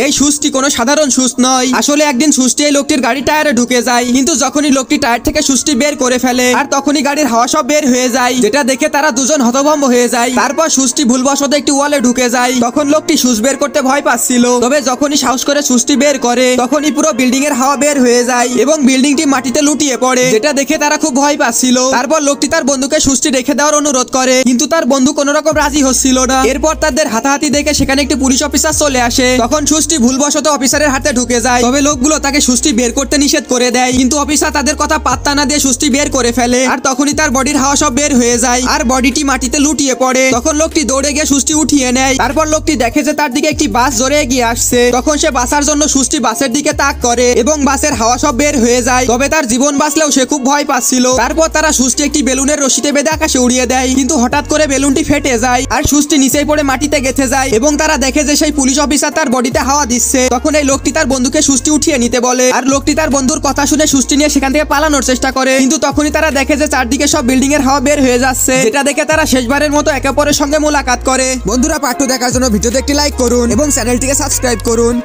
এই সুচটি কোনো সাধারণ সুচ নয়। আসলে একদিন সুচটি এই লোকটির গাড়ি টায়ারে ঢুকে যায়, কিন্তু যখনই লোকটি টায়ার থেকে সুচটি বের করে ফেলে আর তখনই গাড়ির হাওয়া সব বের হয়ে যায়, যেটা দেখে তারা দুজন হতভম্ব হয়ে যায়। তারপর সুচটি ভুলবশত একটি ওয়ালে ঢুকে যায়। তখন লোকটি সুচ বের করতে ভয় পাচ্ছিল, তবে যখনই সাহস করে সুচটি বের করে তখনই পুরো বিল্ডিং এর হাওয়া বের হয়ে যায় এবং বিল্ডিংটি মাটিতে লুটিয়ে পড়ে, যেটা দেখে তারা খুব ভয় পাচ্ছিল। তারপর লোকটি তার বন্ধুকে সুচটি রেখে দেওয়ার অনুরোধ করে, কিন্তু তার বন্ধু কোনো রকম রাজি হচ্ছিল না। এরপর তাদের হাতাহাতি দেখে সেখানে একটি পুলিশ অফিসার চলে আসে। তখন সুচটি ভুলবশত অফিসারের হাতে ঢুকে যায়, তবে লোকগুলো তাকে সুচটি বের করতে নিষেধ করে দেয়, কিন্তু অফিসার তাদের কথা পাত্তা না দিয়ে সুচটি বের করে ফেলে আর তখনই তার বডির হাওয়া সব বের হয়ে যায় আর বডিটি মাটিতে লুটিয়ে পড়ে। তখন লোকটি দৌড়ে গিয়ে সুচটি উঠিয়ে নেয়। তারপর লোকটি দেখে যে তার দিকে একটি বাস জোরে এগিয়ে আসছে। তখন সে বাঁচার জন্য সুচটি বাসের দিকে তাক করে এবং বাসের হাওয়া সব বের হয়ে যায়, তবে তার জীবন বাঁচলেও সে খুব ভয় পাচ্ছিল। তারপর তারা সুচটি একটি বেলুনের রশিতে বেঁধে আকাশে উড়িয়ে দেয়, কিন্তু হঠাৎ করে বেলুনটি ফেটে যায় আর সুচটি নিচেই পড়ে মাটিতে গেঁথে যায় এবং তারা দেখে যে সেই পুলিশ অফিসার তার বডিতে হাওয়া দিচ্ছে। তখন এই লোকটি তার বন্ধুকে সুচটি উঠিয়ে নিতে বলে আর লোকটি তার বন্ধুর কথা শুনে সুচটি নিয়ে সেখান থেকে পালানোর চেষ্টা করে, কিন্তু তখনই তারা দেখে যে চারদিকে সব বিল্ডিং এর হাওয়া বের হয়ে যাচ্ছে, যেটা দেখে তারা শেষবারের মতো একে অপরের সঙ্গে মোলাকাত করে। বন্ধুরা, পার্ট 2 দেখার জন্য ভিডিওতে একটি লাইক করুন এবং চ্যানেলটিকে সাবস্ক্রাইব করুন।